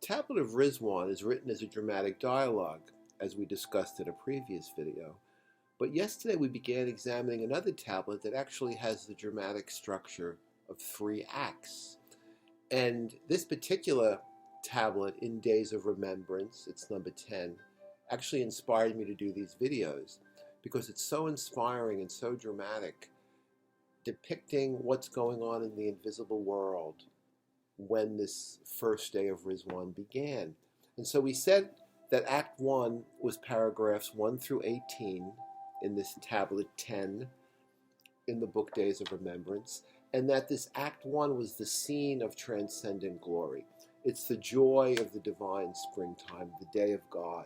tablet of Ridvan is written as a dramatic dialogue, as we discussed in a previous video. But yesterday we began examining another tablet that actually has the dramatic structure of 3 acts. And this particular tablet, in Days of Remembrance, it's number 10, actually inspired me to do these videos because it's so inspiring and so dramatic, depicting what's going on in the invisible world when this first day of Ridvan began. And so we said that Act 1 was paragraphs 1 through 18 in this tablet 10 in the book Days of Remembrance, and that this Act 1 was the scene of transcendent glory. It's the joy of the divine springtime, the day of God,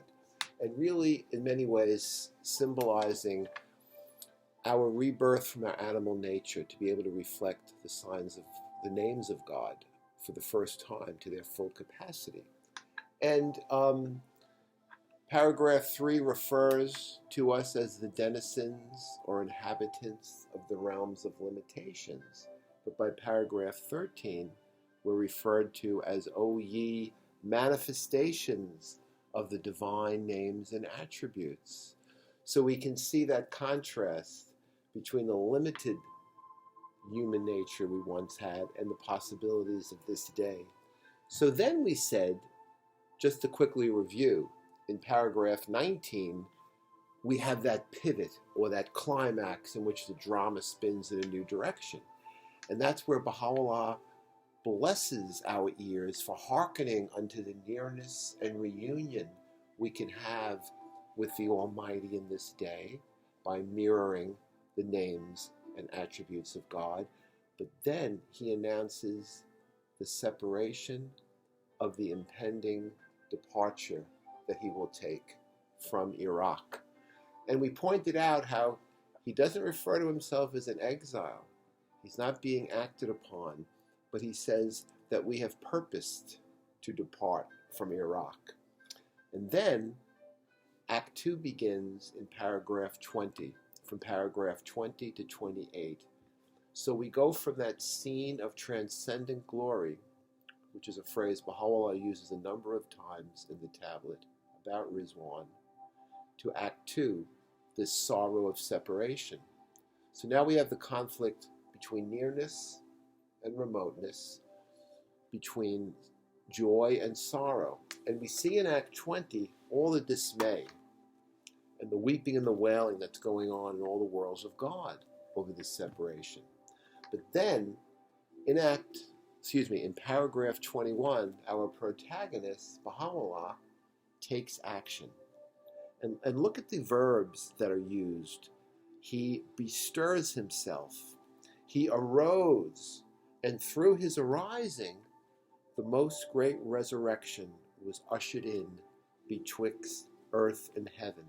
and really, in many ways, symbolizing our rebirth from our animal nature to be able to reflect the signs of the names of God for the first time to their full capacity. And paragraph 3 refers to us as the denizens or inhabitants of the realms of limitations. But by paragraph 13, we're referred to as, O ye manifestations of the divine names and attributes. So we can see that contrast between the limited human nature we once had and the possibilities of this day. So then we said, just to quickly review, in paragraph 19, we have that pivot or that climax in which the drama spins in a new direction. And that's where Baha'u'llah blesses our ears for hearkening unto the nearness and reunion we can have with the Almighty in this day by mirroring the names and attributes of God. But then he announces the separation of the impending departure that he will take from Iraq. And we pointed out how he doesn't refer to himself as an exile. He's not being acted upon, but he says that we have purposed to depart from Iraq. And then Act 2 begins in paragraph 20, from paragraph 20 to 28. So we go from that scene of transcendent glory, which is a phrase Baha'u'llah uses a number of times in the tablet about Ridvan, to Act 2, this sorrow of separation. So now we have the conflict between nearness and remoteness, between joy and sorrow. And we see in Act 20 all the dismay and the weeping and the wailing that's going on in all the worlds of God over this separation. But then, in paragraph 21, our protagonist, Baha'u'llah, takes action. And look at the verbs that are used. He bestirs himself. He arose, and through his arising, the most great resurrection was ushered in betwixt earth and heaven.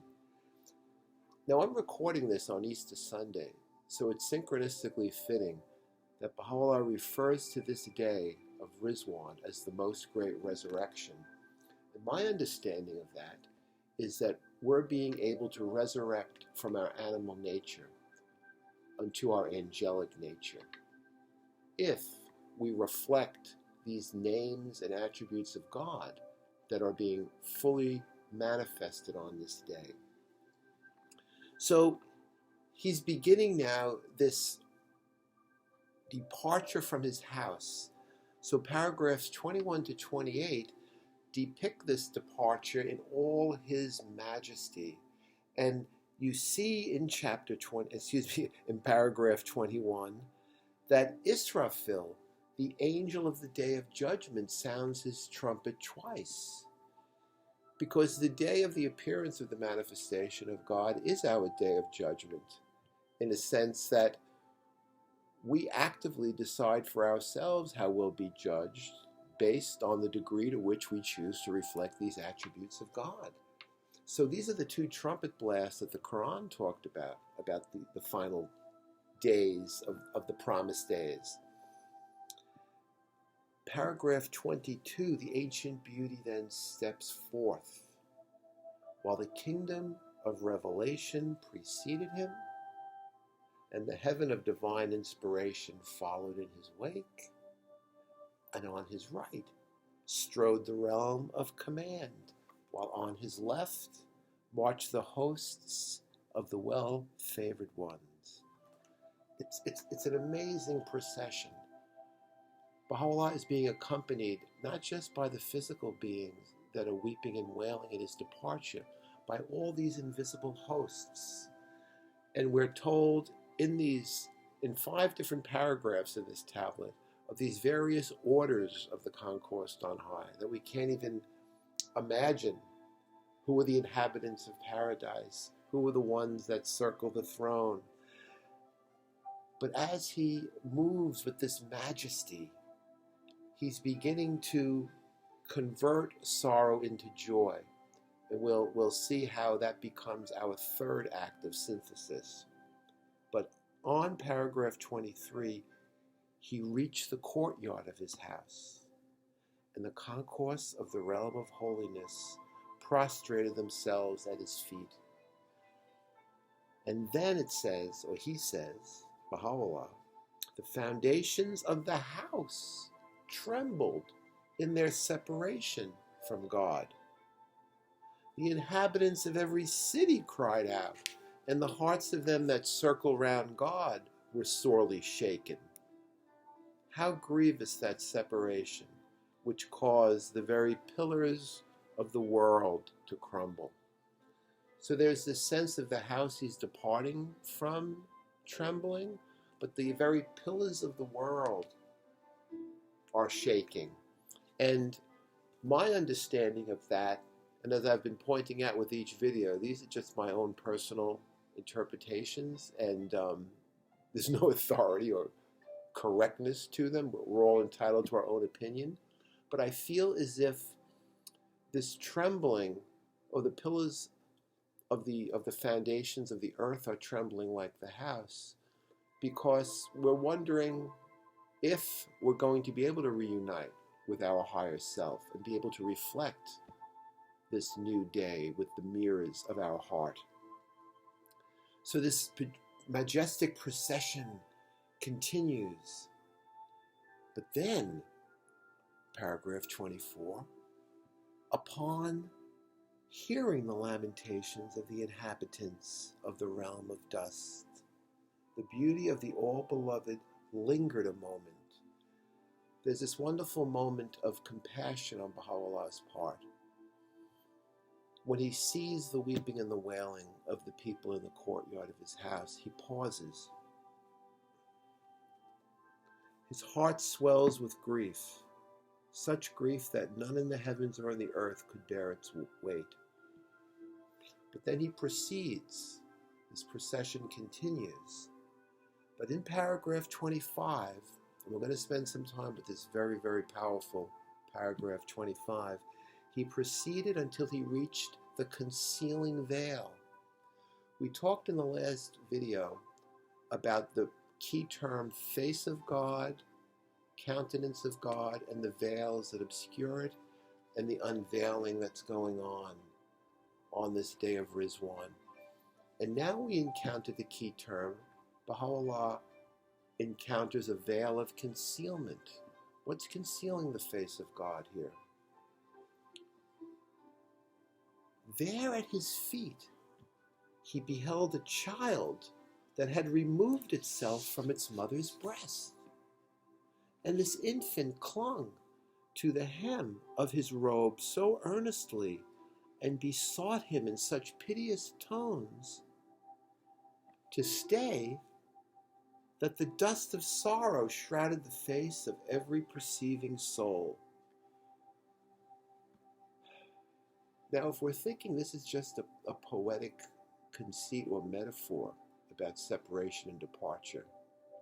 Now I'm recording this on Easter Sunday, so it's synchronistically fitting that Baha'u'llah refers to this day of Ridvan as the most great resurrection. And my understanding of that is that we're being able to resurrect from our animal nature unto our angelic nature if we reflect these names and attributes of God that are being fully manifested on this day. So he's beginning now this departure from his house. So paragraphs 21 to 28 depict this departure in all his majesty. And you see in in paragraph 21, that Israfil, the angel of the day of judgment, sounds his trumpet twice. Because the day of the appearance of the manifestation of God is our day of judgment, in a sense that we actively decide for ourselves how we'll be judged based on the degree to which we choose to reflect these attributes of God. So these are the 2 trumpet blasts that the Quran talked about the final days of the promised days. Paragraph 22, the ancient beauty then steps forth, while the kingdom of revelation preceded him, and the heaven of divine inspiration followed in his wake, and on his right strode the realm of command, while on his left marched the hosts of the well-favored ones. It's an amazing procession. Baha'u'llah is being accompanied not just by the physical beings that are weeping and wailing at his departure, by all these invisible hosts. And we're told in 5 different paragraphs in this tablet of these various orders of the concourse on high that we can't even imagine. Who are the inhabitants of paradise? Who are the ones that circle the throne? But as he moves with this majesty, he's beginning to convert sorrow into joy. And we'll see how that becomes our third act of synthesis. But on paragraph 23, he reached the courtyard of his house, and the concourse of the realm of holiness prostrated themselves at his feet. And then it says, or he says, Baha'u'llah, the foundations of the house trembled in their separation from God. The inhabitants of every city cried out, and the hearts of them that circle round God were sorely shaken. How grievous that separation, which caused the very pillars of the world to crumble. So there's this sense of the house he's departing from trembling, but the very pillars of the world are shaking. And my understanding of that, and as I've been pointing out with each video, these are just my own personal interpretations, and there's no authority or correctness to them. We're all entitled to our own opinion. But I feel as if this trembling, or the pillars of the foundations of the earth are trembling like the house, because we're wondering if we're going to be able to reunite with our higher self and be able to reflect this new day with the mirrors of our heart. So this majestic procession continues. But then, paragraph 24, upon hearing the lamentations of the inhabitants of the realm of dust, the beauty of the all-beloved lingered a moment. There's this wonderful moment of compassion on Baha'u'llah's part. When he sees the weeping and the wailing of the people in the courtyard of his house, he pauses. His heart swells with grief, such grief that none in the heavens or on the earth could bear its weight. But then he proceeds. His procession continues. But in paragraph 25, and we're going to spend some time with this very, very powerful paragraph 25, he proceeded until he reached the concealing veil. We talked in the last video about the key term face of God, countenance of God, and the veils that obscure it, and the unveiling that's going on this day of Ridvan. And now we encounter the key term. Baha'u'llah encounters a veil of concealment. What's concealing the face of God here? There at his feet, he beheld a child that had removed itself from its mother's breast. And this infant clung to the hem of his robe so earnestly and besought him in such piteous tones to stay that the dust of sorrow shrouded the face of every perceiving soul. Now, if we're thinking this is just a poetic conceit or metaphor about separation and departure,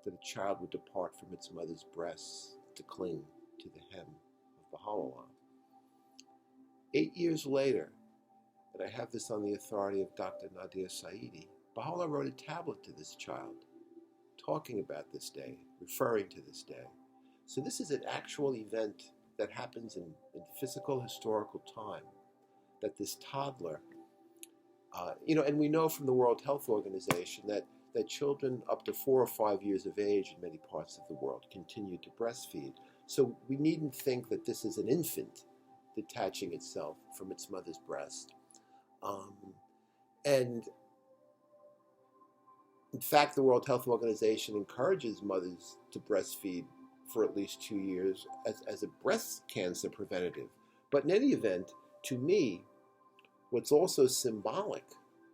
that a child would depart from its mother's breasts to cling to the hem of Baha'u'llah. 8 years later, and I have this on the authority of Dr. Nadir Saidi, Baha'u'llah wrote a tablet to this child, talking about this day, referring to this day. So this is an actual event that happens in physical, historical time, that this toddler, and we know from the World Health Organization that children up to 4 or 5 years of age in many parts of the world continue to breastfeed. So we needn't think that this is an infant detaching itself from its mother's breast. And in fact, the World Health Organization encourages mothers to breastfeed for at least 2 years as a breast cancer preventative. But in any event, to me, what's also symbolic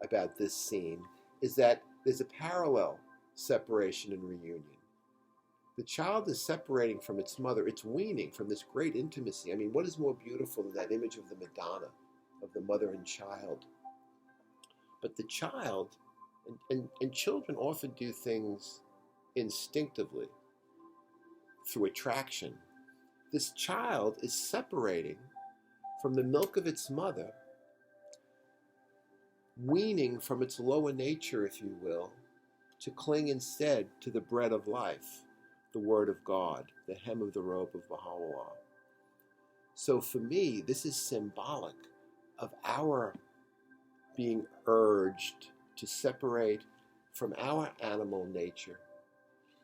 about this scene is that there's a parallel separation and reunion. The child is separating from its mother. It's weaning from this great intimacy. I mean, what is more beautiful than that image of the Madonna, of the mother and child? But the child, and children often do things instinctively through attraction. This child is separating from the milk of its mother, weaning from its lower nature, if you will, to cling instead to the bread of life, the Word of God, the hem of the robe of Baha'u'llah. So for me, this is symbolic of our being urged to separate from our animal nature,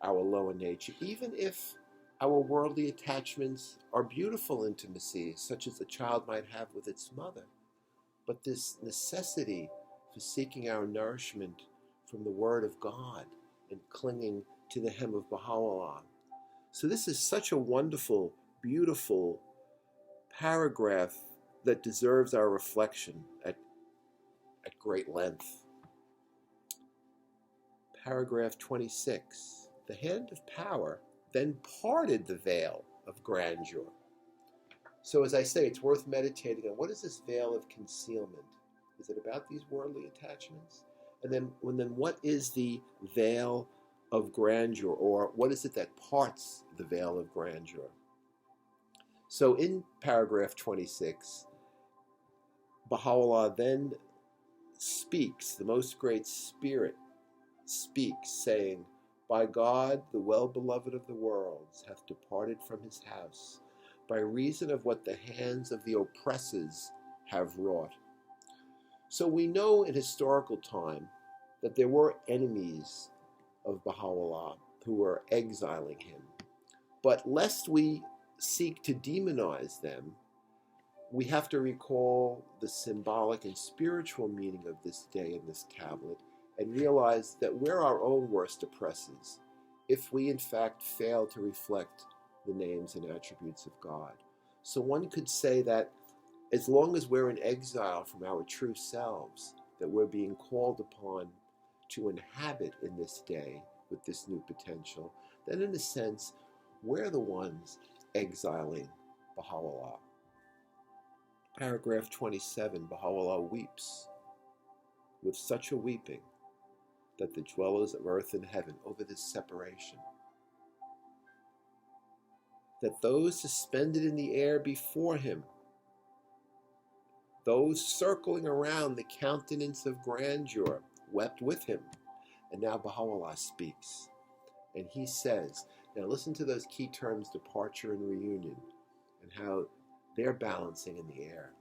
our lower nature, even if our worldly attachments are beautiful intimacies, such as a child might have with its mother. But this necessity for seeking our nourishment from the Word of God and clinging to the hem of Baha'u'llah. So this is such a wonderful, beautiful paragraph that deserves our reflection at great length. Paragraph 26. The hand of power then parted the veil of grandeur. So as I say, it's worth meditating on what is this veil of concealment? Is it about these worldly attachments? And then what is the veil of grandeur, or what is it that parts the veil of grandeur? So in paragraph 26, Baha'u'llah then speaks, the most great spirit speaks, saying, "By God, the well-beloved of the worlds hath departed from his house, by reason of what the hands of the oppressors have wrought." So we know in historical time that there were enemies of Baha'u'llah who were exiling him. But lest we seek to demonize them, we have to recall the symbolic and spiritual meaning of this day in this tablet and realize that we're our own worst oppressors if we in fact fail to reflect the names and attributes of God. So one could say that as long as we're in exile from our true selves, that we're being called upon to inhabit in this day with this new potential, then in a sense, we're the ones exiling Baha'u'llah. Paragraph 27, Baha'u'llah weeps with such a weeping that the dwellers of earth and heaven over this separation, that those suspended in the air before him, those circling around the countenance of grandeur, wept with him. And now Baha'u'llah speaks, and he says, now listen to those key terms, departure and reunion, and how they're balancing in the air.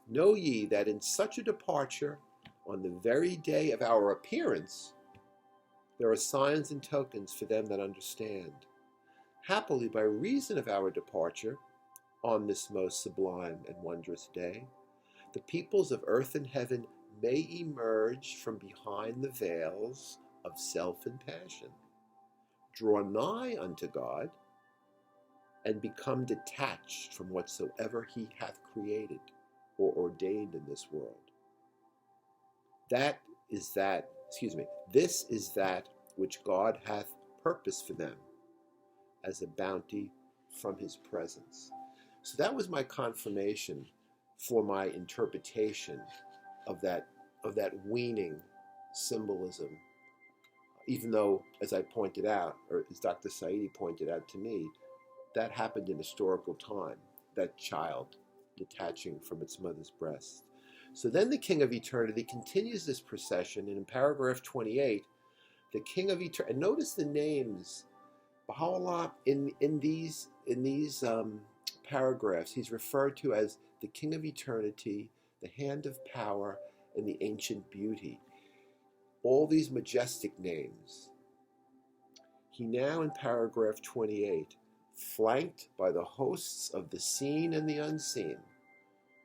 Know ye that in such a departure, on the very day of our appearance, there are signs and tokens for them that understand. Happily, by reason of our departure, on this most sublime and wondrous day, the peoples of earth and heaven may emerge from behind the veils of self and passion, draw nigh unto God, and become detached from whatsoever he hath created or ordained in this world. This is that which God hath purposed for them as a bounty from his presence. So that was my confirmation for my interpretation of that weaning symbolism, even though, as I pointed out, or as Dr. Saidi pointed out to me, that happened in historical time, that child detaching from its mother's breast. So then the King of Eternity continues this procession, and in paragraph 28, the King of Eternity, and notice the names, Baha'u'llah, in these paragraphs, he's referred to as the King of Eternity, the Hand of Power, and the Ancient Beauty. All these majestic names. He now, in paragraph 28, flanked by the hosts of the seen and the unseen,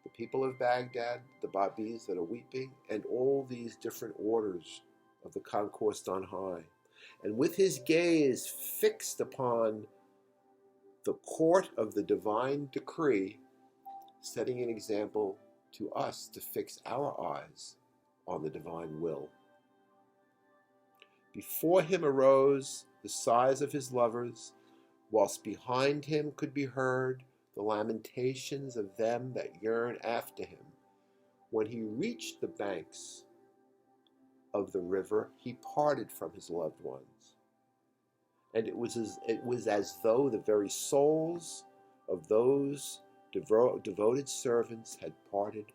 the people of Baghdad, the Babis that are weeping, and all these different orders of the conquest on high. And with his gaze fixed upon the court of the divine decree, setting an example to us to fix our eyes on the divine will. Before him arose the sighs of his lovers, whilst behind him could be heard the lamentations of them that yearn after him. When he reached the banks of the river, he parted from his loved ones. And it was as though the very souls of those devoted servants had parted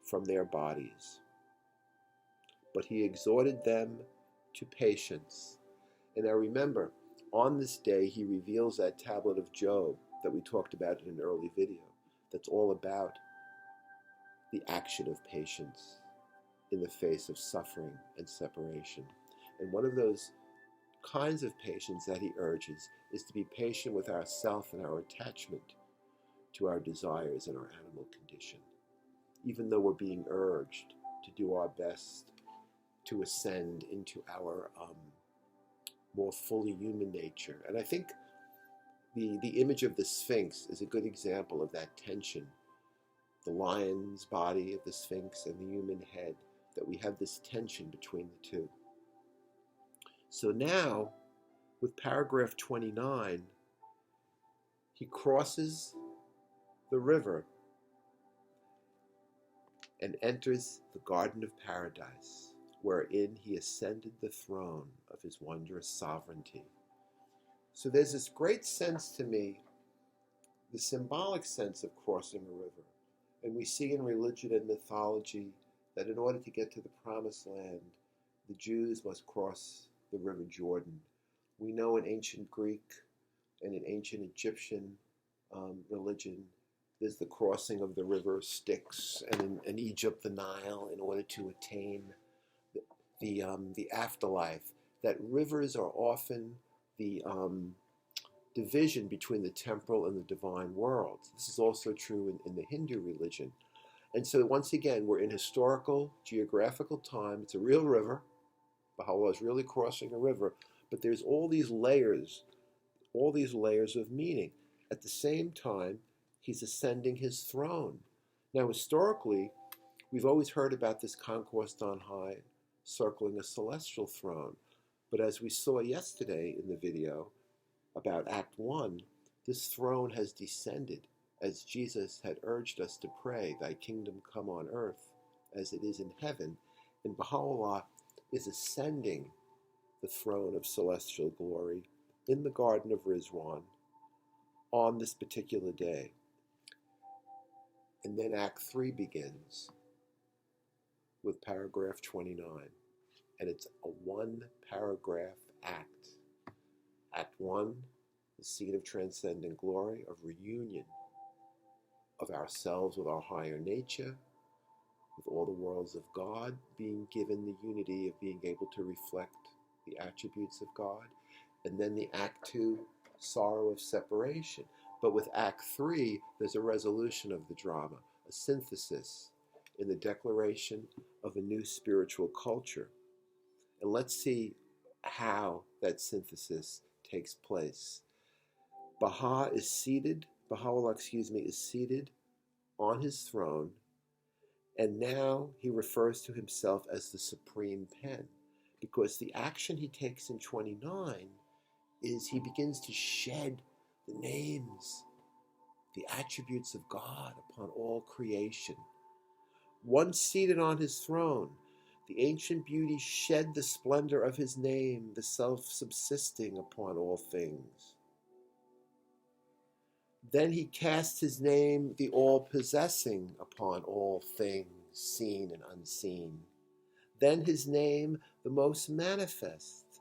from their bodies. But he exhorted them to patience. And now remember, on this day he reveals that tablet of Job that we talked about in an early video, that's all about the action of patience in the face of suffering and separation. And one of those kinds of patience that he urges is to be patient with ourself and our attachment to our desires and our animal condition, even though we're being urged to do our best to ascend into our more fully human nature. And I think the image of the Sphinx is a good example of that tension, the lion's body of the Sphinx and the human head, that we have this tension between the two. So now, with paragraph 29, he crosses the river and enters the Garden of Paradise, wherein he ascended the throne of his wondrous sovereignty. So there's this great sense to me, the symbolic sense of crossing a river. And we see in religion and mythology that in order to get to the Promised Land, the Jews must cross the River Jordan. We know in ancient Greek and in ancient Egyptian religion, there's the crossing of the river Styx, and in Egypt, the Nile, in order to attain the afterlife. That rivers are often the division between the temporal and the divine worlds. This is also true in the Hindu religion. And so once again, we're in historical, geographical time. It's a real river. Baha'u'lláh is really crossing a river. But there's all these layers of meaning. At the same time, he's ascending his throne. Now, historically, we've always heard about this conquest on high, circling a celestial throne. But as we saw yesterday in the video about Act 1, this throne has descended, as Jesus had urged us to pray, "Thy kingdom come on earth as it is in heaven." And Baha'u'lláh is ascending the throne of celestial glory in the Garden of Ridvan on this particular day. And then Act 3 begins with paragraph 29. And it's a one-paragraph act. Act 1, the scene of transcendent glory, of reunion of ourselves with our higher nature, with all the worlds of God, being given the unity of being able to reflect the attributes of God. And then the Act 2, sorrow of separation. But with Act 3, there's a resolution of the drama, a synthesis in the declaration of a new spiritual culture. And let's see how that synthesis takes place. Baha'u'lláh is seated on his throne, and now he refers to himself as the supreme pen, because the action he takes in 29 is he begins to shed the names, the attributes of God upon all creation. Once seated on his throne, the ancient beauty shed the splendor of his name, the self-subsisting upon all things. Then he cast his name, the all-possessing, upon all things, seen and unseen. Then his name, the most manifest.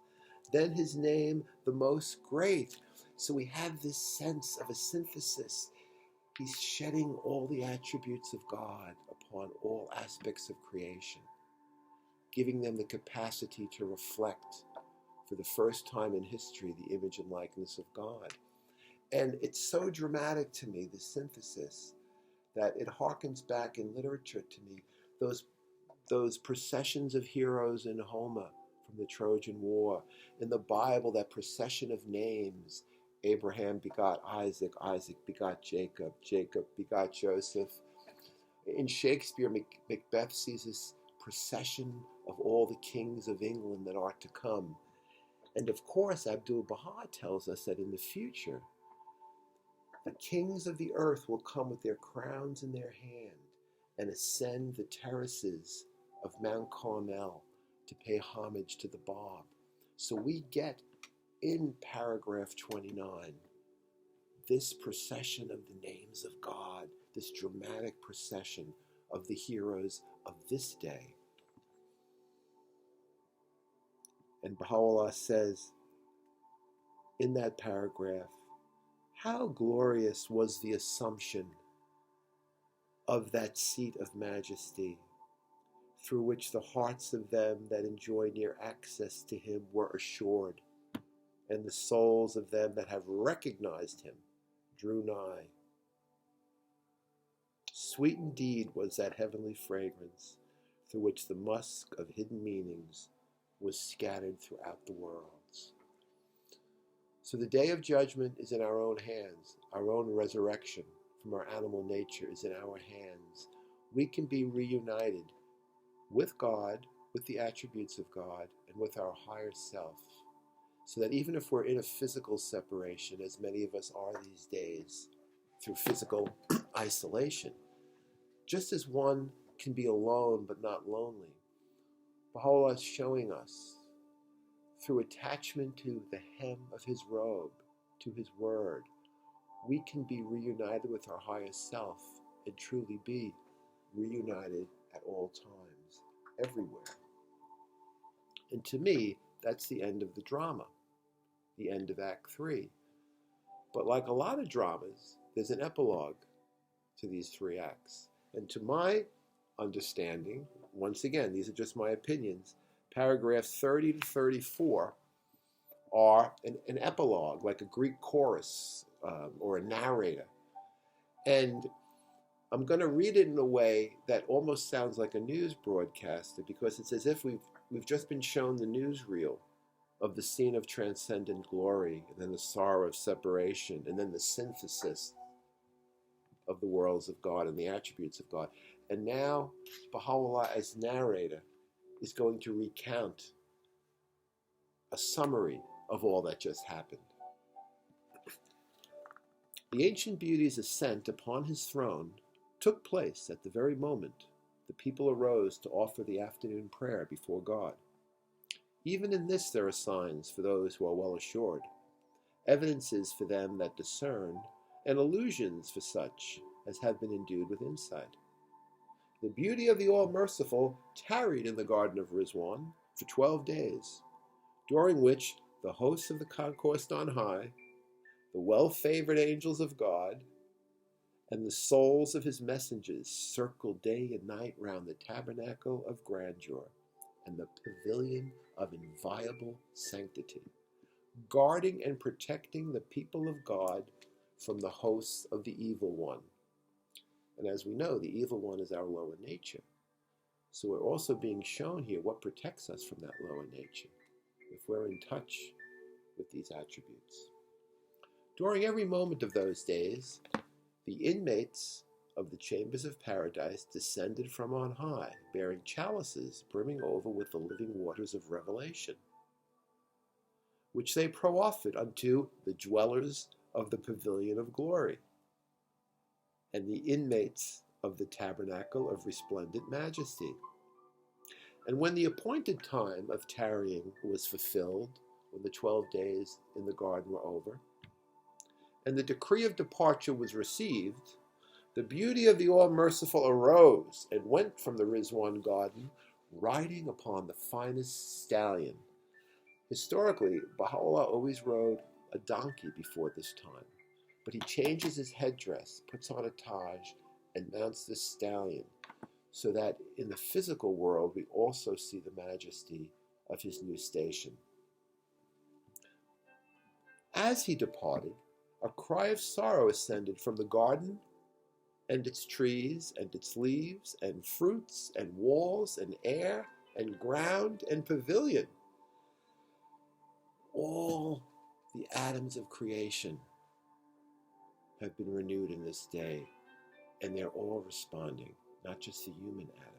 Then his name, the most great. So we have this sense of a synthesis. He's shedding all the attributes of God upon all aspects of creation, giving them the capacity to reflect, for the first time in history, the image and likeness of God. And it's so dramatic to me, the synthesis, that it harkens back in literature to me, those processions of heroes in Homer from the Trojan War, in the Bible, that procession of names. Abraham begot Isaac, Isaac begot Jacob, Jacob begot Joseph. In Shakespeare, Macbeth sees this procession of all the kings of England that are to come. And of course, Abdu'l-Baha tells us that in the future, the kings of the earth will come with their crowns in their hand and ascend the terraces of Mount Carmel to pay homage to the Bab. So we get in paragraph 29 this procession of the names of God, this dramatic procession of the heroes of this day. And Baha'u'llah says in that paragraph, how glorious was the assumption of that seat of majesty, through which the hearts of them that enjoy near access to him were assured, and the souls of them that have recognized him drew nigh. Sweet indeed was that heavenly fragrance, through which the musk of hidden meanings was scattered throughout the worlds. So the day of judgment is in our own hands. Our own resurrection from our animal nature is in our hands. We can be reunited with God, with the attributes of God, and with our higher self. So that even if we're in a physical separation, as many of us are these days, through physical isolation, just as one can be alone but not lonely, Baha'u'llah is showing us, through attachment to the hem of his robe, to his word, we can be reunited with our highest self and truly be reunited at all times, everywhere. And to me, that's the end of the drama, the end of Act 3. But like a lot of dramas, there's an epilogue to these 3 acts. And to my understanding, once again, these are just my opinions, paragraphs 30 to 34 are an epilogue, like a Greek chorus or a narrator. And I'm going to read it in a way that almost sounds like a news broadcaster, because it's as if we've just been shown the newsreel of the scene of transcendent glory, and then the sorrow of separation, and then the synthesis of the worlds of God and the attributes of God. And now Baha'u'llah, as narrator, is going to recount a summary of all that just happened. The ancient beauty's ascent upon his throne took place at the very moment the people arose to offer the afternoon prayer before God. Even in this there are signs for those who are well assured, evidences for them that discern, and illusions for such as have been endued with insight. The beauty of the All-Merciful tarried in the Garden of Ridvan for 12 days, during which the hosts of the concourse on high, the well-favored angels of God, and the souls of his messengers circled day and night round the tabernacle of grandeur and the pavilion of inviolable sanctity, guarding and protecting the people of God from the hosts of the evil one. And as we know, the evil one is our lower nature. So we're also being shown here what protects us from that lower nature, if we're in touch with these attributes. During every moment of those days, the inmates of the chambers of paradise descended from on high, bearing chalices brimming over with the living waters of revelation, which they proffered unto the dwellers of the pavilion of glory, and the inmates of the tabernacle of resplendent majesty. And when the appointed time of tarrying was fulfilled, when the 12 days in the garden were over, and the decree of departure was received, the beauty of the All-Merciful arose and went from the Ridvan Garden, riding upon the finest stallion. Historically, Baha'u'llah always rode a donkey before this time, but he changes his headdress, puts on a taj, and mounts this stallion, so that in the physical world we also see the majesty of his new station. As he departed, a cry of sorrow ascended from the garden and its trees and its leaves and fruits and walls and air and ground and pavilion. All the atoms of creation have been renewed in this day, and they're all responding, not just the human atoms.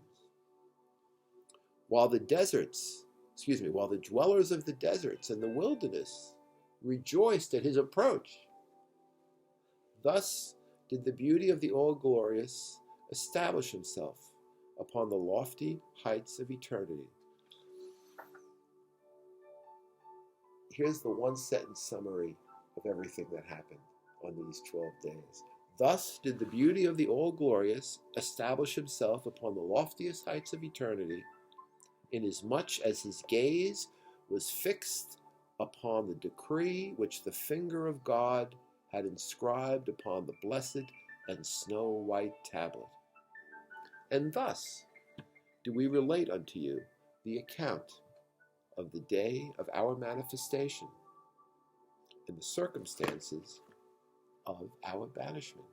While the dwellers of the deserts and the wilderness rejoiced at his approach, thus did the beauty of the All-Glorious establish himself upon the lofty heights of eternity. Here's the one-sentence summary of everything that happened on these 12 days. Thus did the beauty of the All-Glorious establish himself upon the loftiest heights of eternity, inasmuch as his gaze was fixed upon the decree which the finger of God had inscribed upon the blessed and snow-white tablet. And thus do we relate unto you the account of the day of our manifestation and the circumstances of our banishment.